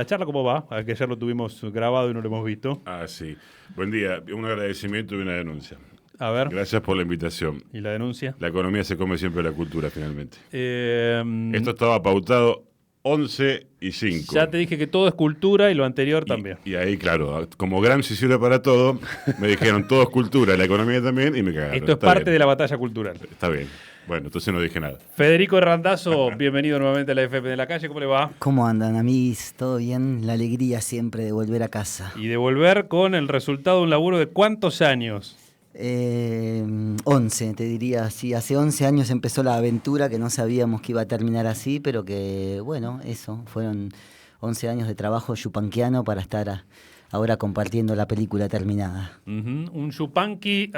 ¿La charla cómo va? Que ayer lo tuvimos grabado y no lo hemos visto. Ah, sí. Buen día. Un agradecimiento y una denuncia. A ver, Gracias por la invitación. ¿y la denuncia? La economía se come siempre la cultura, finalmente. Eh, Esto estaba pautado 11 y 5. ya te dije que todo es cultura y lo anterior también. Y ahí, claro, como Gramsci sirve para todo, me dijeron todo es cultura, la economía también, y me cagaron. Esto es Está parte bien. de la batalla cultural. Está bien. Bueno, entonces no dije nada. Federico Randazzo, bienvenido nuevamente a la FM de la calle. ¿Cómo le va? ¿Cómo andan, amiguis? ¿Todo bien? La alegría siempre de volver a casa. Y de volver con el resultado de un laburo de ¿cuántos años? 11, te diría. Sí, hace 11 años empezó la aventura que no sabíamos que iba a terminar así, pero que, bueno, eso, fueron 11 años de trabajo yupanquiano para estar ahora compartiendo la película terminada. Un Yupanqui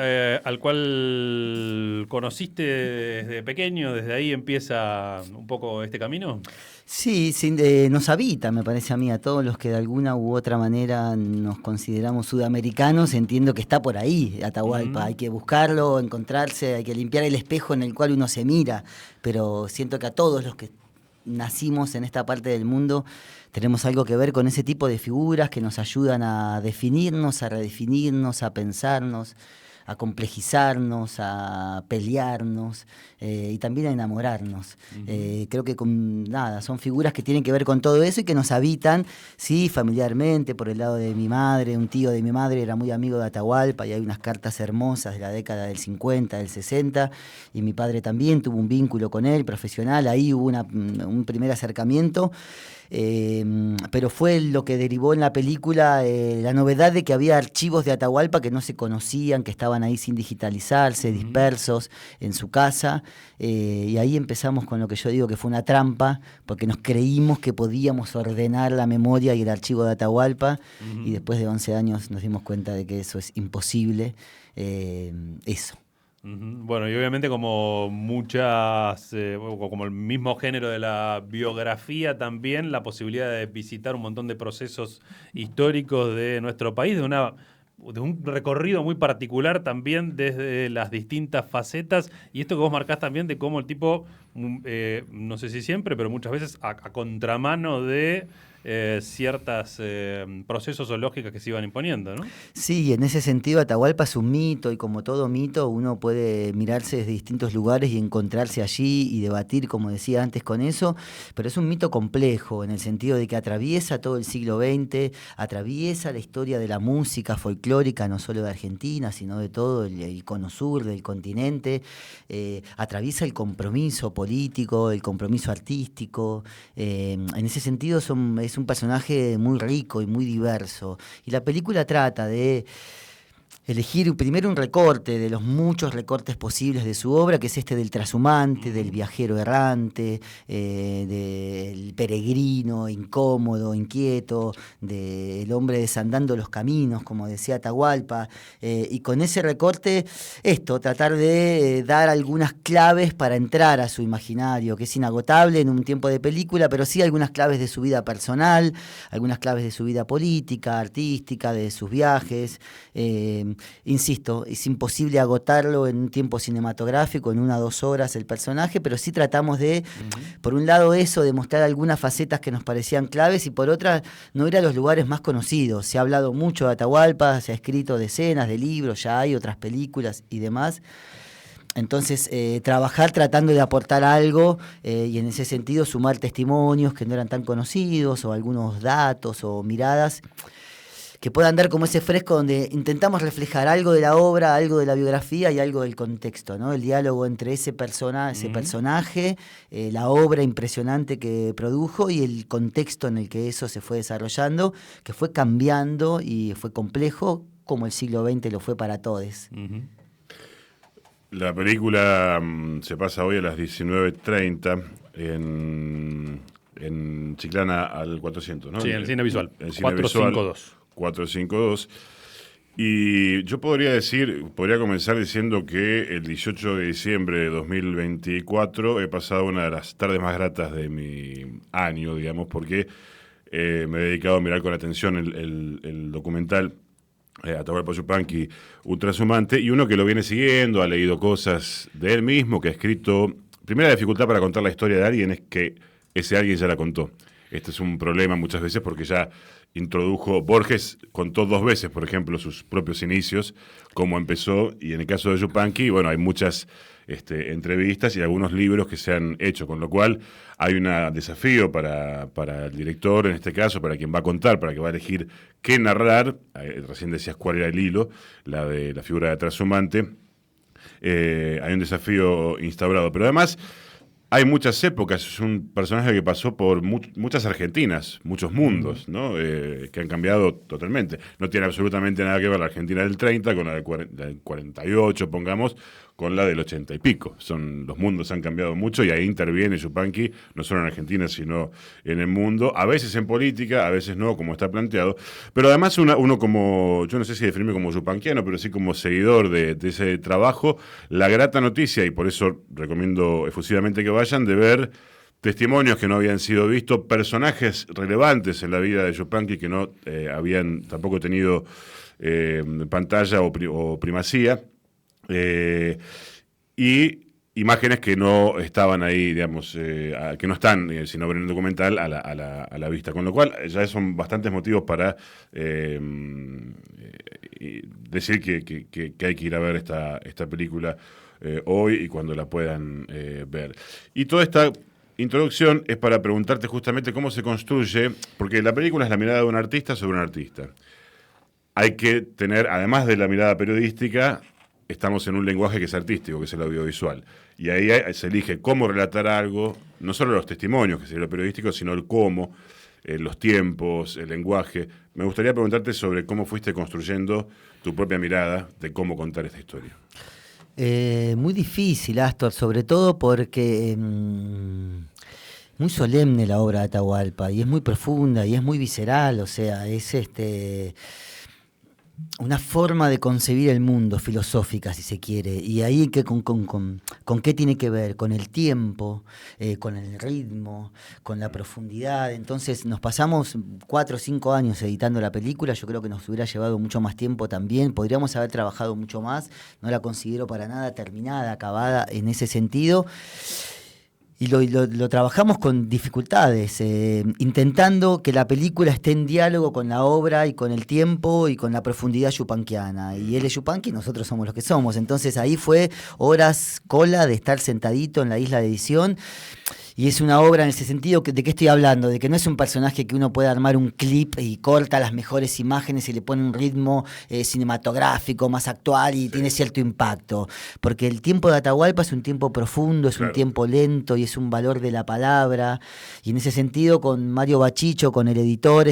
al cual conociste desde pequeño, desde ahí empieza un poco este camino. Sí, nos habita, me parece a mí, a todos los que de alguna u otra manera nos consideramos sudamericanos, entiendo que está por ahí, Atahualpa, hay que buscarlo, encontrarse, hay que limpiar el espejo en el cual uno se mira, pero siento que a todos los que nacimos en esta parte del mundo tenemos algo que ver con ese tipo de figuras que nos ayudan a definirnos, a redefinirnos, a pensarnos, a complejizarnos, a pelearnos y también a enamorarnos. Creo que son figuras que tienen que ver con todo eso y que nos habitan, sí, familiarmente, por el lado de mi madre. Un tío de mi madre era muy amigo de Atahualpa y hay unas cartas hermosas de la década del 50, del 60, y mi padre también tuvo un vínculo con él, profesional. Ahí hubo un primer acercamiento. Pero fue lo que derivó en la película la novedad de que había archivos de Atahualpa que no se conocían, que estaban ahí sin digitalizarse, dispersos en su casa, y ahí empezamos con lo que yo digo que fue una trampa, porque nos creímos que podíamos ordenar la memoria y el archivo de Atahualpa, y después de 11 años nos dimos cuenta de que eso es imposible. Eso. Bueno, y obviamente como muchas, como el mismo género de la biografía también, la posibilidad de visitar un montón de procesos históricos de nuestro país, de un recorrido muy particular también desde las distintas facetas, y esto que vos marcás también de cómo el tipo, no sé si siempre, pero muchas veces a contramano de ciertos procesos o lógicas que se iban imponiendo, ¿no? Sí, en ese sentido Atahualpa es un mito, y como todo mito uno puede mirarse desde distintos lugares y encontrarse allí y debatir, como decía antes, con eso, pero es un mito complejo en el sentido de que atraviesa todo el siglo XX, atraviesa la historia de la música folclórica, no solo de Argentina, sino de todo el cono sur del continente, atraviesa el compromiso político, el compromiso artístico. En ese sentido es un personaje muy rico y muy diverso. Y la película trata de elegir primero un recorte de los muchos recortes posibles de su obra, que es este del trashumante, del viajero errante, del peregrino incómodo, inquieto, del hombre desandando los caminos, como decía Atahualpa, y con ese recorte tratar de dar algunas claves para entrar a su imaginario, que es inagotable en un tiempo de película, pero sí algunas claves de su vida personal, algunas claves de su vida política, artística, de sus viajes. Insisto, es imposible agotarlo en un tiempo cinematográfico, en 1 o 2 horas el personaje, pero sí tratamos de, por un lado eso, de mostrar algunas facetas que nos parecían claves, y por otra, no ir a los lugares más conocidos. Se ha hablado mucho de Atahualpa, se ha escrito decenas de libros, ya hay otras películas y demás. Entonces, trabajar tratando de aportar algo y en ese sentido sumar testimonios que no eran tan conocidos, o algunos datos o miradas que puedan dar como ese fresco donde intentamos reflejar algo de la obra, algo de la biografía y algo del contexto, ¿no? El diálogo entre ese personaje, la obra impresionante que produjo y el contexto en el que eso se fue desarrollando, que fue cambiando y fue complejo, como el siglo XX lo fue para todos. La película se pasa hoy a las 19:30 en Chiclana al 400, ¿no? Sí, en el cine visual. El cine 452. 452. Y yo podría comenzar diciendo que el 18 de diciembre de 2024 he pasado una de las tardes más gratas de mi año, digamos, porque me he dedicado a mirar con atención el documental Atahualpa Yupanqui, un transhumante, y uno que lo viene siguiendo, ha leído cosas de él mismo, que ha escrito. Primera dificultad para contar la historia de alguien es que ese alguien ya la contó. Este es un problema muchas veces porque ya introdujo, Borges contó 2 veces, por ejemplo, sus propios inicios, cómo empezó, y en el caso de Yupanqui, bueno, hay muchas entrevistas y algunos libros que se han hecho, con lo cual hay un desafío para el director, en este caso, para quien va a contar, para que va a elegir qué narrar. Recién decías cuál era el hilo, la de la figura de trashumante. Hay un desafío instaurado, pero además hay muchas épocas. Es un personaje que pasó por muchas Argentinas, muchos mundos, ¿no? Que han cambiado totalmente. No tiene absolutamente nada que ver la Argentina del 30 con la del 48, pongamos, con la del 80 y pico. Los mundos han cambiado mucho y ahí interviene Yupanqui, no solo en Argentina, sino en el mundo, a veces en política, a veces no, como está planteado. Pero además uno como, yo no sé si definirme como yupanquiano, pero sí como seguidor de ese trabajo, la grata noticia, y por eso recomiendo efusivamente que vayan, de ver testimonios que no habían sido vistos, personajes relevantes en la vida de Yupanqui que no habían tampoco tenido pantalla o primacía. Y imágenes que no estaban ahí, digamos, que no están, sino en el documental, a la vista. Con lo cual, ya son bastantes motivos para decir que hay que ir a ver esta película hoy y cuando la puedan ver. Y toda esta introducción es para preguntarte justamente cómo se construye, porque la película es la mirada de un artista sobre un artista. Hay que tener, además de la mirada periodística, estamos en un lenguaje que es artístico, que es el audiovisual. Y ahí se elige cómo relatar algo, no solo los testimonios, que sería lo periodístico, sino el cómo, los tiempos, el lenguaje. Me gustaría preguntarte sobre cómo fuiste construyendo tu propia mirada de cómo contar esta historia. Muy difícil, Astor, sobre todo porque muy solemne la obra de Atahualpa, y es muy profunda, y es muy visceral, o sea, es una forma de concebir el mundo filosófica, si se quiere. Y ahí con qué tiene que ver, con el tiempo, con el ritmo, con la profundidad. Entonces nos pasamos 4 o 5 años editando la película. Yo creo que nos hubiera llevado mucho más tiempo también. Podríamos haber trabajado mucho más. No la considero para nada terminada, acabada en ese sentido. Y lo trabajamos con dificultades, intentando que la película esté en diálogo con la obra y con el tiempo y con la profundidad yupanquiana. Y él es yupanqui y nosotros somos los que somos. Entonces ahí fue horas cola de estar sentadito en la isla de edición. Y es una obra en ese sentido, ¿de qué estoy hablando? De que no es un personaje que uno puede armar un clip y corta las mejores imágenes y le pone un ritmo cinematográfico más actual y tiene cierto impacto. Porque el tiempo de Atahualpa es un tiempo profundo, es un tiempo lento y es un valor de la palabra. Y en ese sentido, con Mario Bachicho, con el editor,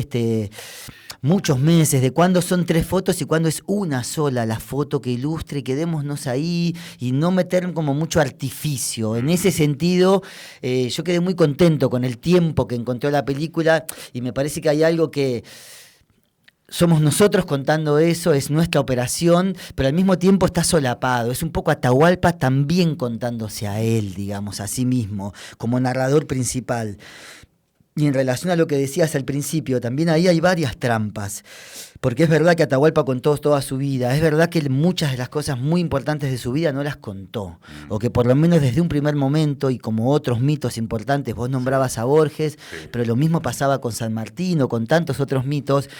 muchos meses de cuándo son 3 fotos y cuándo es una sola la foto que ilustre, y quedémonos ahí y no meter como mucho artificio. En ese sentido, yo quedé muy contento con el tiempo que encontró la película, y me parece que hay algo que somos nosotros contando eso, es nuestra operación, pero al mismo tiempo está solapado. Es un poco Atahualpa también contándose a él, digamos, a sí mismo, como narrador principal. Y en relación a lo que decías al principio, también ahí hay varias trampas, porque es verdad que Atahualpa contó toda su vida, es verdad que muchas de las cosas muy importantes de su vida no las contó, o que por lo menos desde un primer momento, y como otros mitos importantes, vos nombrabas a Borges, pero lo mismo pasaba con San Martín o con tantos otros mitos,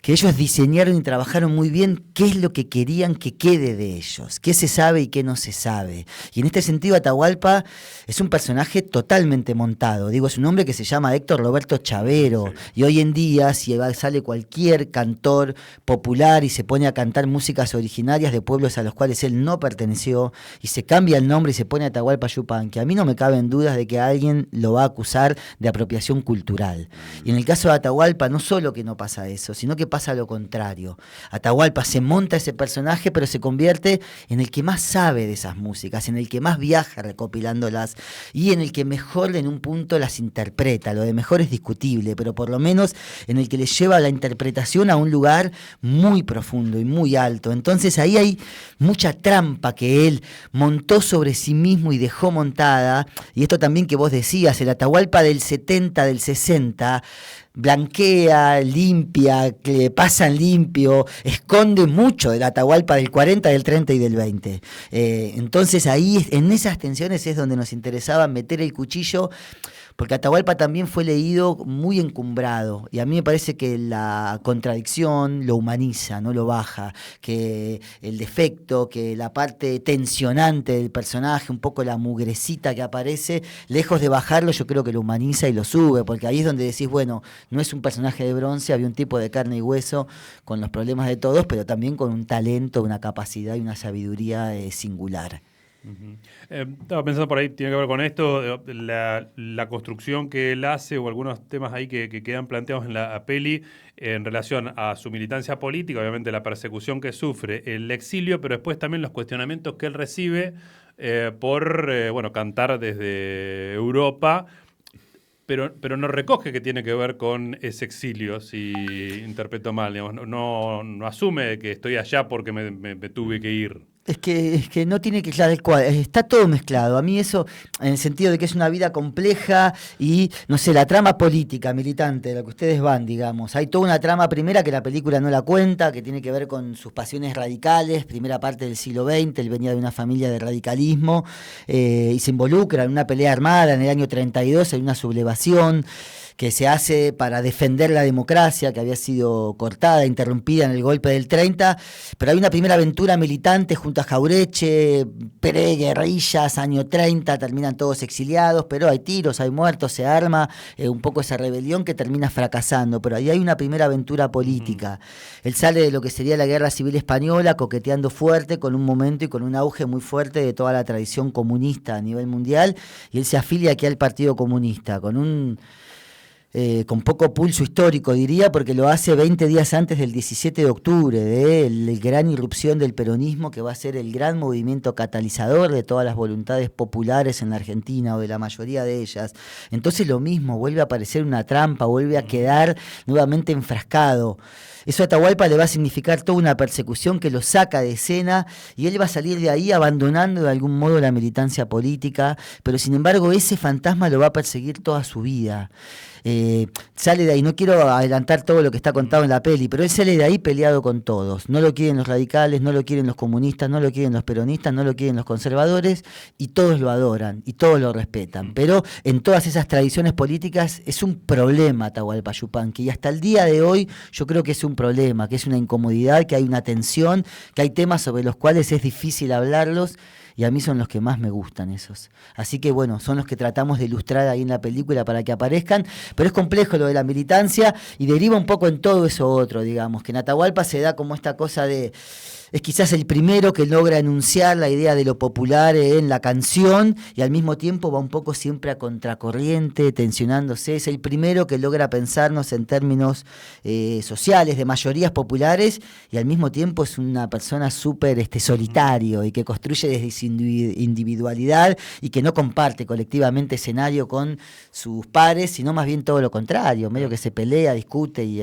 que ellos diseñaron y trabajaron muy bien qué es lo que querían que quede de ellos, qué se sabe y qué no se sabe. Y en este sentido Atahualpa es un personaje totalmente montado. Digo, es un hombre que se llama Héctor Roberto Chavero, y hoy en día si sale cualquier cantor popular y se pone a cantar músicas originarias de pueblos a los cuales él no perteneció, y se cambia el nombre y se pone Atahualpa Yupanqui, a mí no me caben dudas de que alguien lo va a acusar de apropiación cultural. Y en el caso de Atahualpa no solo que no pasa eso, sino que pasa lo contrario. Atahualpa se monta ese personaje, pero se convierte en el que más sabe de esas músicas, en el que más viaja recopilándolas y en el que mejor en un punto las interpreta. Lo de mejor es discutible, pero por lo menos en el que le lleva la interpretación a un lugar muy profundo y muy alto. Entonces ahí hay mucha trampa que él montó sobre sí mismo y dejó montada, y esto también que vos decías, el Atahualpa del 70, del 60, blanquea, limpia, que pasan limpio, esconde mucho del Atahualpa del 40, del 30 y del 20. Entonces ahí, en esas tensiones es donde nos interesaba meter el cuchillo, porque Atahualpa también fue leído muy encumbrado, y a mí me parece que la contradicción lo humaniza, no lo baja, que el defecto, que la parte tensionante del personaje, un poco la mugrecita que aparece, lejos de bajarlo, yo creo que lo humaniza y lo sube, porque ahí es donde decís, bueno, no es un personaje de bronce, había un tipo de carne y hueso con los problemas de todos, pero también con un talento, una capacidad y una sabiduría singular. Uh-huh. Estaba pensando por ahí, tiene que ver con esto, la construcción que él hace o algunos temas ahí que quedan planteados en la peli en relación a su militancia política, obviamente la persecución que sufre, el exilio, pero después también los cuestionamientos que él recibe por cantar desde Europa. Pero no recoge que tiene que ver con ese exilio, si interpreto mal, digamos, no asume que estoy allá porque me tuve que ir. Es que no tiene que, claro, está todo mezclado. A mí eso, en el sentido de que es una vida compleja y, no sé, la trama política, militante, de la que ustedes van, digamos. Hay toda una trama primera que la película no la cuenta, que tiene que ver con sus pasiones radicales, primera parte del siglo XX, él venía de una familia de radicalismo, y se involucra en una pelea armada en el año 32, en una sublevación que se hace para defender la democracia, que había sido cortada, interrumpida en el golpe del 30, pero hay una primera aventura militante junto a Jaureche, pre-guerrillas, año 30, terminan todos exiliados, pero hay tiros, hay muertos, se arma un poco esa rebelión que termina fracasando, pero ahí hay una primera aventura política. Él sale de lo que sería la Guerra Civil Española, coqueteando fuerte con un momento y con un auge muy fuerte de toda la tradición comunista a nivel mundial, y él se afilia aquí al Partido Comunista, con poco pulso histórico, diría, porque lo hace 20 días antes del 17 de octubre, de la gran irrupción del peronismo, que va a ser el gran movimiento catalizador de todas las voluntades populares en la Argentina, o de la mayoría de ellas. Entonces lo mismo, vuelve a aparecer una trampa, vuelve a quedar nuevamente enfrascado. Eso a Atahualpa le va a significar toda una persecución que lo saca de escena, y él va a salir de ahí abandonando de algún modo la militancia política, pero sin embargo ese fantasma lo va a perseguir toda su vida. Sale de ahí, no quiero adelantar todo lo que está contado en la peli, pero él sale de ahí peleado con todos. No lo quieren los radicales, no lo quieren los comunistas, no lo quieren los peronistas, no lo quieren los conservadores, y todos lo adoran y todos lo respetan. Pero en todas esas tradiciones políticas es un problema Atahualpa Yupanqui, y hasta el día de hoy yo creo que es un problema, que es una incomodidad, que hay una tensión, que hay temas sobre los cuales es difícil hablarlos, y a mí son los que más me gustan esos. Así que bueno, son los que tratamos de ilustrar ahí en la película para que aparezcan, pero es complejo lo de la militancia y deriva un poco en todo eso otro, digamos, que en Atahualpa se da como esta cosa de... Es quizás el primero que logra enunciar la idea de lo popular en la canción, y al mismo tiempo va un poco siempre a contracorriente, tensionándose. Es el primero que logra pensarnos en términos sociales, de mayorías populares, y al mismo tiempo es una persona súper solitario y que construye desde su individualidad y que no comparte colectivamente escenario con sus pares, sino más bien todo lo contrario, medio que se pelea, discute y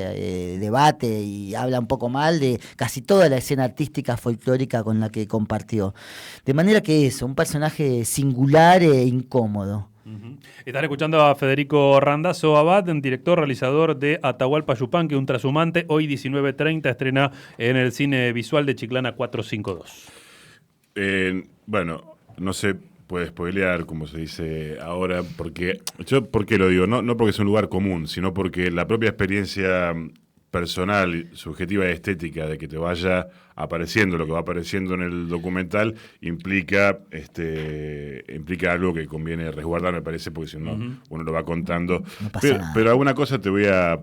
debate y habla un poco mal de casi toda la escena artística folclórica con la que compartió. De manera que eso, un personaje singular e incómodo. Uh-huh. Están escuchando a Federico Randazzo Abad, director, realizador de Atahualpa Yupanqui, un trashumante. Hoy 19:30 estrena en el cine visual de Chiclana 452. Bueno, no se puede spoilear, como se dice ahora, porque ¿por qué lo digo? No porque es un lugar común, sino porque la propia experiencia personal, subjetiva y estética de que te vaya apareciendo lo que va apareciendo en el documental implica algo que conviene resguardar, me parece, porque si no uno lo va contando. No pasa nada. Pero alguna cosa te voy a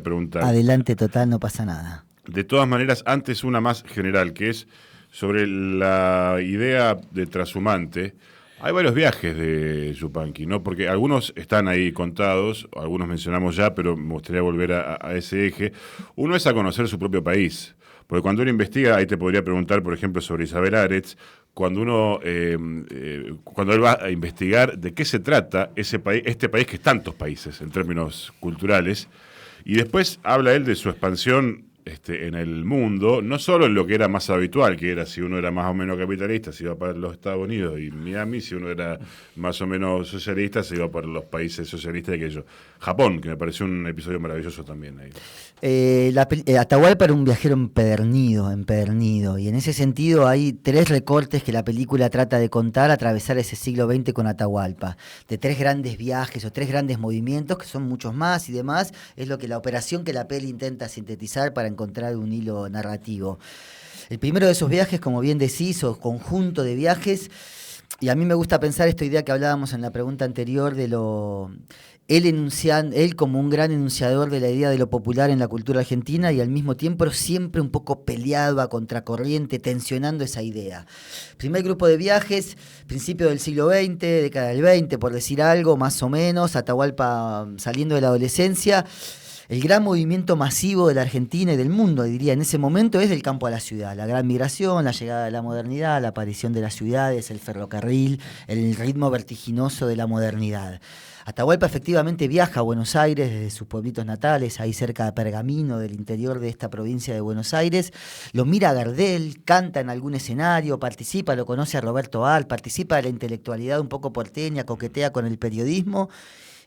preguntar. Adelante, total, no pasa nada. De todas maneras, antes una más general, que es sobre la idea de trashumante. Hay varios viajes de Yupanqui, ¿no? Porque algunos están ahí contados, algunos mencionamos ya, pero me gustaría volver a ese eje. Uno es a conocer su propio país, porque cuando uno investiga, ahí te podría preguntar, por ejemplo, sobre Isabel Aretz, cuando él va a investigar de qué se trata este país que es tantos países en términos culturales, y después habla él de su expansión en el mundo, no solo en lo que era más habitual, que era si uno era más o menos capitalista, se iba para los Estados Unidos y Miami, si uno era más o menos socialista, se iba para los países socialistas de aquello. Japón, que me pareció un episodio maravilloso también ahí. Atahualpa era un viajero empedernido, y en ese sentido hay 3 recortes que la película trata de contar, atravesar ese siglo XX con Atahualpa, de 3 grandes viajes o 3 grandes movimientos, que son muchos más y demás, es lo que la operación que la peli intenta sintetizar para encontrar un hilo narrativo. El primero de esos viajes, como bien decís, o conjunto de viajes, y a mí me gusta pensar esta idea que hablábamos en la pregunta anterior de lo... Él como un gran enunciador de la idea de lo popular en la cultura argentina y al mismo tiempo siempre un poco peleado a contracorriente, tensionando esa idea. Primer grupo de viajes, principio del siglo XX, década del 20, por decir algo, más o menos, Atahualpa saliendo de la adolescencia. El gran movimiento masivo de la Argentina y del mundo, diría, en ese momento es del campo a la ciudad. La gran migración, la llegada de la modernidad, la aparición de las ciudades, el ferrocarril, el ritmo vertiginoso de la modernidad. Atahualpa efectivamente viaja a Buenos Aires desde sus pueblitos natales, ahí cerca de Pergamino, del interior de esta provincia de Buenos Aires. Lo mira a Gardel, canta en algún escenario, participa, lo conoce a Roberto Al, participa de la intelectualidad un poco porteña, coquetea con el periodismo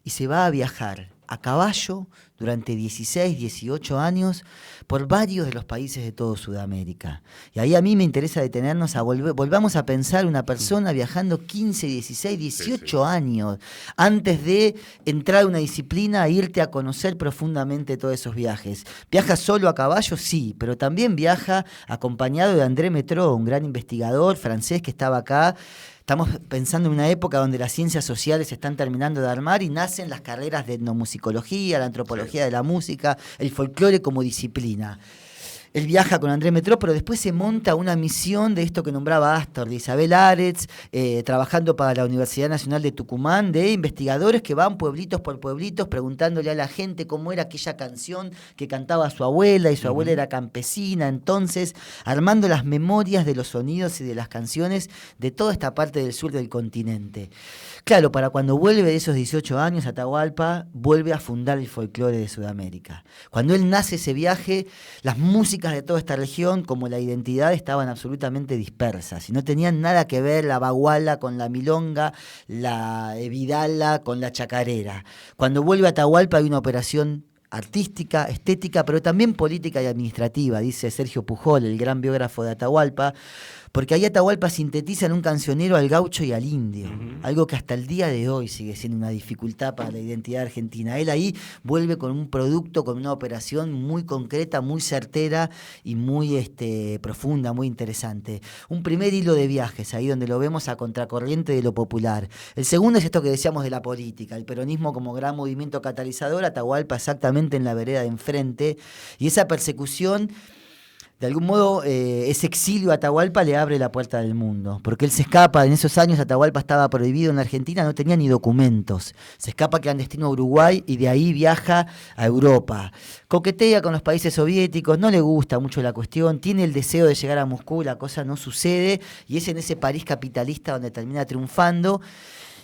y se va a viajar a caballo durante 16, 18 años por varios de los países de todo Sudamérica. Y ahí a mí me interesa detenernos volvamos a pensar una persona viajando 15, 16, 18 años antes de entrar a una disciplina e irte a conocer profundamente todos esos viajes. ¿Viaja solo a caballo? Sí, pero también viaja acompañado de André Mettraux, un gran investigador francés que estaba acá. Estamos pensando en una época donde las ciencias sociales se están terminando de armar y nacen las carreras de etnomusicología, la antropología de la música, el folclore como disciplina. Él viaja con André Mettraux, pero después se monta una misión de esto que nombraba Astor, de Isabel Aretz, trabajando para la Universidad Nacional de Tucumán, de investigadores que van pueblitos por pueblitos preguntándole a la gente cómo era aquella canción que cantaba su abuela, y su abuela era campesina, entonces armando las memorias de los sonidos y de las canciones de toda esta parte del sur del continente. Claro, para cuando vuelve de esos 18 años, Atahualpa vuelve a fundar el folclore de Sudamérica. Cuando él nace ese viaje, las músicas de toda esta región, como la identidad, estaban absolutamente dispersas y no tenían nada que ver la baguala con la milonga, la vidala con la chacarera. Cuando vuelve a Atahualpa hay una operación artística, estética, pero también política y administrativa, dice Sergio Pujol, el gran biógrafo de Atahualpa, porque ahí Atahualpa sintetiza en un cancionero al gaucho y al indio, algo que hasta el día de hoy sigue siendo una dificultad para la identidad argentina. Él ahí vuelve con un producto, con una operación muy concreta, muy certera y muy profunda, muy interesante. Un primer hilo de viajes, ahí donde lo vemos a contracorriente de lo popular. El segundo es esto que decíamos de la política, el peronismo como gran movimiento catalizador, Atahualpa exactamente en la vereda de enfrente, y esa persecución. De algún modo, ese exilio a Atahualpa le abre la puerta del mundo, porque él se escapa, en esos años Atahualpa estaba prohibido en la Argentina, no tenía ni documentos, se escapa clandestino a Uruguay y de ahí viaja a Europa. Coquetea con los países soviéticos, no le gusta mucho la cuestión, tiene el deseo de llegar a Moscú, la cosa no sucede, y es en ese París capitalista donde termina triunfando.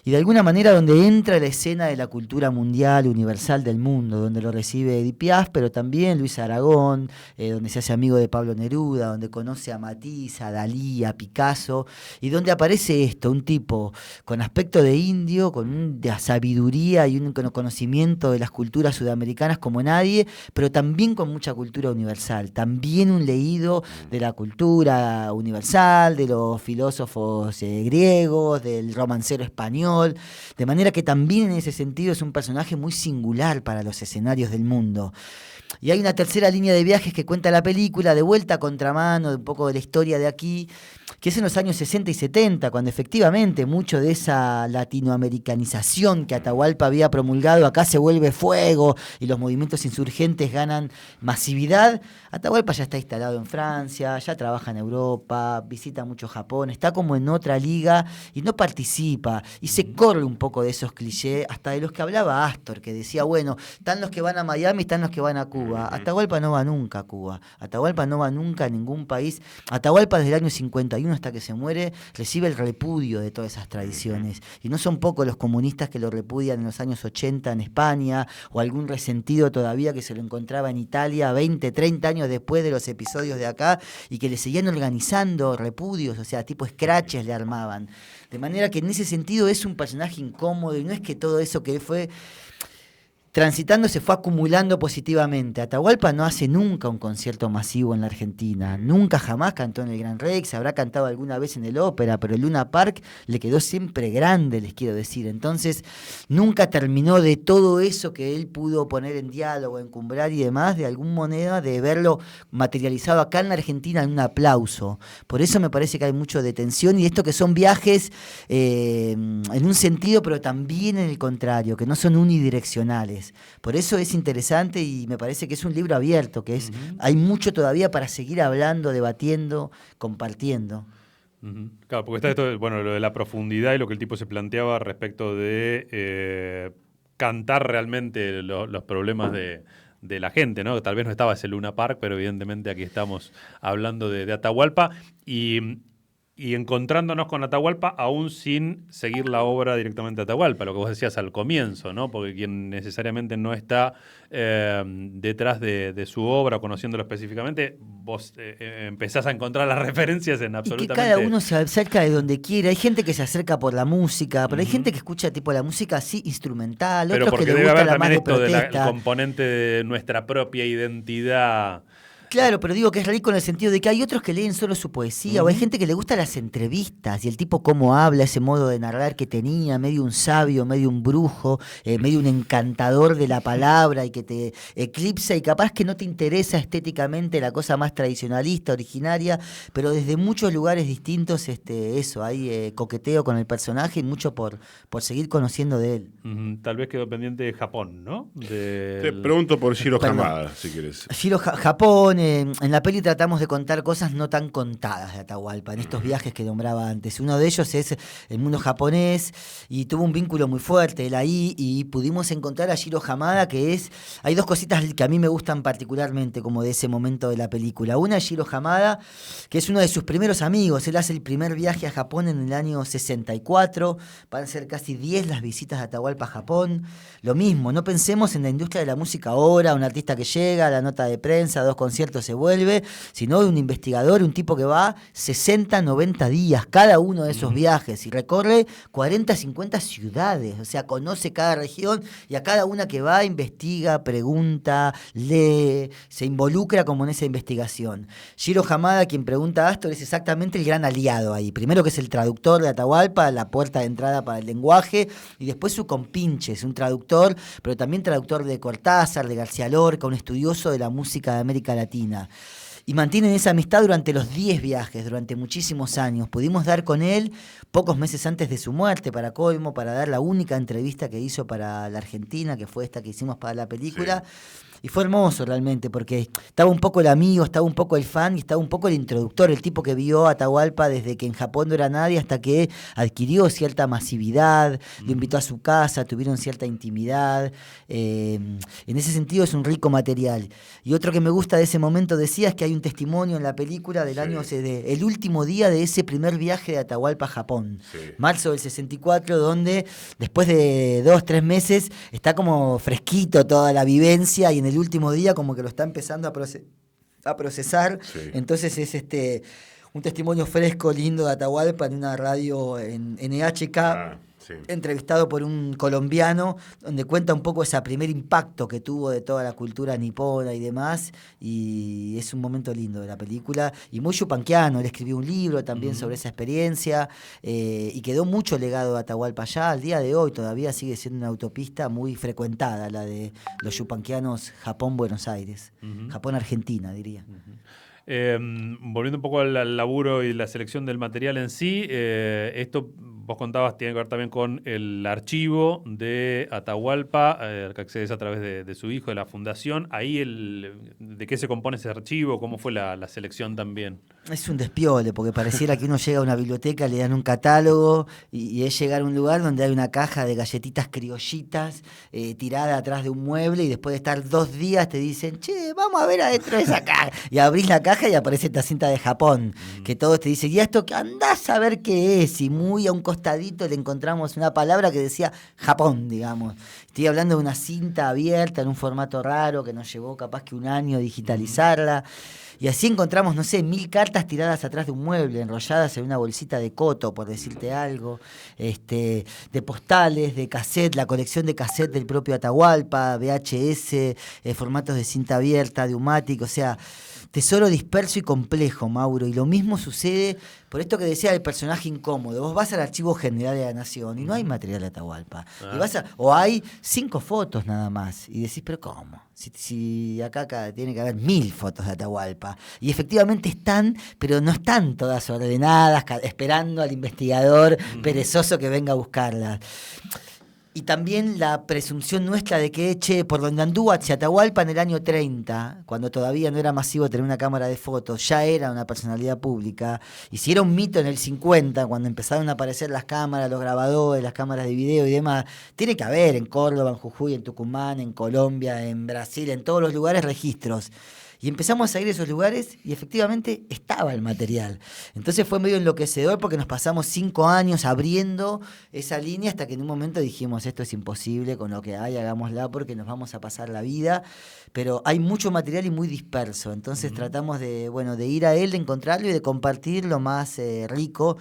Y de alguna manera donde entra la escena de la cultura mundial, universal del mundo, donde lo recibe Edith Piaf, pero también Luis Aragón, donde se hace amigo de Pablo Neruda, donde conoce a Matisse, a Dalí, a Picasso, y donde aparece esto, un tipo con aspecto de indio, con una sabiduría y un conocimiento de las culturas sudamericanas como nadie, pero también con mucha cultura universal, también un leído de la cultura universal, de los filósofos griegos, del romancero español, de manera que también en ese sentido es un personaje muy singular para los escenarios del mundo. Y hay una tercera línea de viajes que cuenta la película, de vuelta a contramano, de un poco de la historia de aquí, que es en los años 60 y 70, cuando efectivamente mucho de esa latinoamericanización que Atahualpa había promulgado acá se vuelve fuego y los movimientos insurgentes ganan masividad. Atahualpa ya está instalado en Francia, ya trabaja en Europa, visita mucho Japón, está como en otra liga y no participa y se corre un poco de esos clichés, hasta de los que hablaba Astor, que decía, bueno, están los que van a Miami, están los que van a Cuba. Atahualpa no va nunca a Cuba, Atahualpa no va nunca a ningún país. Atahualpa desde el año 51 años hasta que se muere, recibe el repudio de todas esas tradiciones. Y no son pocos los comunistas que lo repudian en los años 80 en España, o algún resentido todavía que se lo encontraba en Italia 20, 30 años después de los episodios de acá, y que le seguían organizando repudios, o sea, tipo scratches le armaban. De manera que en ese sentido es un personaje incómodo, y no es que todo eso que fue transitando se fue acumulando positivamente. Atahualpa no hace nunca un concierto masivo en la Argentina, nunca jamás cantó en el Gran Rex, habrá cantado alguna vez en el Ópera, pero el Luna Park le quedó siempre grande, les quiero decir. Entonces nunca terminó de todo eso que él pudo poner en diálogo, encumbrar y demás, de alguna manera de verlo materializado acá en la Argentina en un aplauso. Por eso me parece que hay mucho de tensión, y esto que son viajes en un sentido, pero también en el contrario, que no son unidireccionales. Por eso es interesante, y me parece que es un libro abierto, que es hay mucho todavía para seguir hablando, debatiendo, compartiendo. Claro, porque está esto, bueno, lo de la profundidad y lo que el tipo se planteaba respecto de cantar realmente los problemas de la gente, ¿no? Tal vez no estaba ese Luna Park, pero evidentemente aquí estamos hablando de Atahualpa y encontrándonos con Atahualpa aún sin seguir la obra directamente de Atahualpa, lo que vos decías al comienzo, ¿no? Porque quien necesariamente no está detrás de su obra, conociéndolo específicamente, vos empezás a encontrar las referencias en absolutamente... Y que cada uno se acerca de donde quiere. Hay gente que se acerca por la música, pero hay gente que escucha tipo la música así instrumental, pero otros que le debe gusta haber la más también de esto protesta. del componente de nuestra propia identidad. Claro, pero digo que es rico en el sentido de que hay otros que leen solo su poesía, o hay gente que le gusta las entrevistas, y el tipo cómo habla, ese modo de narrar que tenía, medio un sabio, medio un brujo, medio un encantador de la palabra, y que te eclipsa, y capaz que no te interesa estéticamente la cosa más tradicionalista, originaria, pero desde muchos lugares distintos eso, hay coqueteo con el personaje y mucho por seguir conociendo de él. Tal vez quedó pendiente de Japón, ¿no? Te pregunto por Shiro Hamada, si querés. Japón, en la peli tratamos de contar cosas no tan contadas de Atahualpa, en estos viajes que nombraba antes. Uno de ellos es el mundo japonés, y tuvo un vínculo muy fuerte él ahí, y pudimos encontrar a Shiro Hamada, hay dos cositas que a mí me gustan particularmente como de ese momento de la película. Una es Shiro Hamada, que es uno de sus primeros amigos. Él hace el primer viaje a Japón en el año 64, van a ser casi 10 las visitas de Atahualpa a Japón. Lo mismo, no pensemos en la industria de la música ahora, un artista que llega, la nota de prensa, 2 conciertos, se vuelve, sino de un investigador, un tipo que va 60, 90 días, cada uno de esos viajes, y recorre 40, 50 ciudades, o sea, conoce cada región, y a cada una que va investiga, pregunta, lee, se involucra como en esa investigación. Shiro Hamada, quien pregunta a Astor, es exactamente el gran aliado ahí. Primero que es el traductor de Atahualpa, la puerta de entrada para el lenguaje, y después su compinche, es un traductor, pero también traductor de Cortázar, de García Lorca, un estudioso de la música de América Latina. Y mantienen esa amistad durante los 10 viajes, durante muchísimos años. Pudimos dar con él pocos meses antes de su muerte, para colmo, para dar la única entrevista que hizo para la Argentina, que fue esta que hicimos para la película. Sí. Y fue hermoso realmente, porque estaba un poco el amigo, estaba un poco el fan y estaba un poco el introductor, el tipo que vio a Atahualpa desde que en Japón no era nadie hasta que adquirió cierta masividad, lo invitó a su casa, tuvieron cierta intimidad. En ese sentido es un rico material. Y otro que me gusta de ese momento, decía, es que hay un testimonio en la película del año, el último día de ese primer viaje de Atahualpa a Japón, marzo del 64, donde después de 2, 3 meses está como fresquito toda la vivencia, y en el último día como que lo está empezando a procesar. Entonces es un testimonio fresco, lindo de Atahualpa en una radio en NHK. Entrevistado por un colombiano, donde cuenta un poco ese primer impacto que tuvo de toda la cultura nipona y demás, y es un momento lindo de la película, y muy yupanquiano. Él escribió un libro también sobre esa experiencia, y quedó mucho legado de Atahualpa allá. Al día de hoy todavía sigue siendo una autopista muy frecuentada, la de los yupanquianos Japón-Buenos Aires, Japón-Argentina, diría. Volviendo un poco al laburo y la selección del material en sí, esto vos contabas tiene que ver también con el archivo de Atahualpa, al que accedes a través de su hijo, de la fundación. Ahí, ¿de qué se compone ese archivo? ¿Cómo fue la selección también? Es un despiole, porque pareciera que uno llega a una biblioteca, le dan un catálogo, y es llegar a un lugar donde hay una caja de galletitas criollitas tirada atrás de un mueble, y después de estar 2 días te dicen, che, vamos a ver adentro de esa caja, y abrís la caja caja y aparece esta cinta de Japón, que todos te dicen, ¿y esto que andás a ver qué es? Y muy a un costadito le encontramos una palabra que decía Japón, digamos. Estoy hablando de una cinta abierta en un formato raro que nos llevó capaz que un año digitalizarla. Y así encontramos, no sé, 1000 cartas tiradas atrás de un mueble, enrolladas en una bolsita de coto, por decirte algo, de postales, de cassette, la colección de cassette del propio Atahualpa, VHS, formatos de cinta abierta, de Umatic, o sea, tesoro disperso y complejo, Mauro. Y lo mismo sucede por esto que decía del personaje incómodo. Vos vas al Archivo General de la Nación y no hay material de Atahualpa. O hay 5 fotos nada más. Y decís, ¿pero cómo? Si acá tiene que haber 1000 fotos de Atahualpa. Y efectivamente están, pero no están todas ordenadas, esperando al investigador perezoso que venga a buscarlas. Y también la presunción nuestra de que, por donde anduvo hacia Atahualpa en el año 30, cuando todavía no era masivo tener una cámara de fotos, ya era una personalidad pública. Y si era un mito en el 50, cuando empezaron a aparecer las cámaras, los grabadores, las cámaras de video y demás, tiene que haber en Córdoba, en Jujuy, en Tucumán, en Colombia, en Brasil, en todos los lugares registros. Y empezamos a seguir esos lugares y efectivamente estaba el material. Entonces fue medio enloquecedor porque nos pasamos 5 años abriendo esa línea hasta que en un momento dijimos, esto es imposible, con lo que hay, hagámosla porque nos vamos a pasar la vida. Pero hay mucho material y muy disperso. Entonces tratamos de ir a él, de encontrarlo y de compartir lo más rico.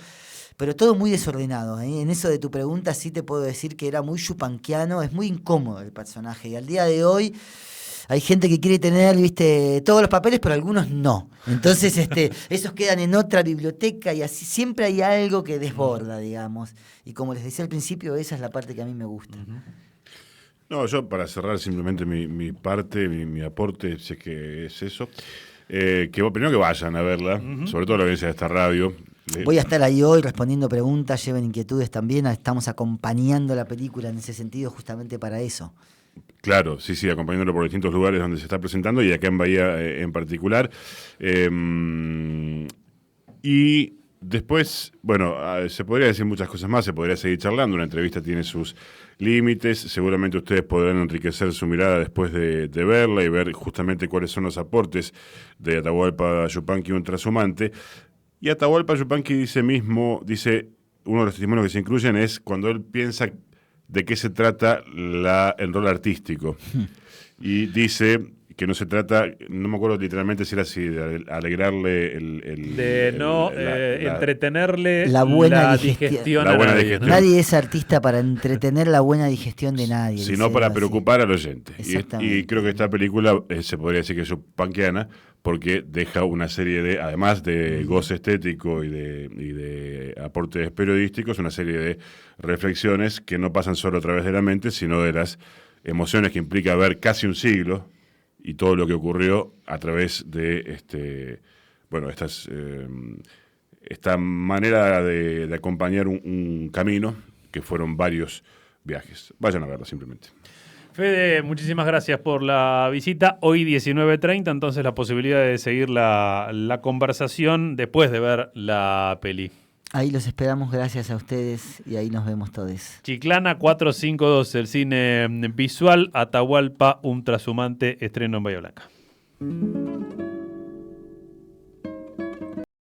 Pero todo muy desordenado. En eso de tu pregunta sí te puedo decir que era muy chupanquiano, es muy incómodo el personaje. Y al día de hoy hay gente que quiere tener, todos los papeles, pero algunos no. Entonces, esos quedan en otra biblioteca y así siempre hay algo que desborda, digamos. Y como les decía al principio, esa es la parte que a mí me gusta. No, yo para cerrar simplemente mi parte, mi aporte, si es que es eso, primero que vayan a verla, sobre todo la audiencia de esta radio. Voy a estar ahí hoy respondiendo preguntas, lleven inquietudes también, estamos acompañando la película en ese sentido justamente para eso. Claro, sí, acompañándolo por distintos lugares donde se está presentando y acá en Bahía en particular. Y después, se podría decir muchas cosas más, se podría seguir charlando, una entrevista tiene sus límites, seguramente ustedes podrán enriquecer su mirada después de verla y ver justamente cuáles son los aportes de Atahualpa Yupanqui, un trashumante. Y Atahualpa Yupanqui dice, uno de los testimonios que se incluyen es cuando él piensa de qué se trata el rol artístico. Y dice que no se trata, no me acuerdo literalmente si era así, de alegrarle entretenerle la buena digestión a nadie. Nadie es artista para entretener la buena digestión de nadie. Sino para preocupar al oyente. Y creo que esta película se podría decir que es yupanquiana porque deja una serie de, además de goce estético y de aportes periodísticos, una serie de reflexiones que no pasan solo a través de la mente, sino de las emociones que implica ver casi un siglo y todo lo que ocurrió a través de esta manera de acompañar un camino que fueron varios viajes. Vayan a verla simplemente. Fede, muchísimas gracias por la visita. Hoy 19:30, entonces la posibilidad de seguir la conversación después de ver la peli. Ahí los esperamos, gracias a ustedes, y ahí nos vemos todos. Chiclana 452, el cine visual, Atahualpa, un trashumante, estreno en Bahía Blanca.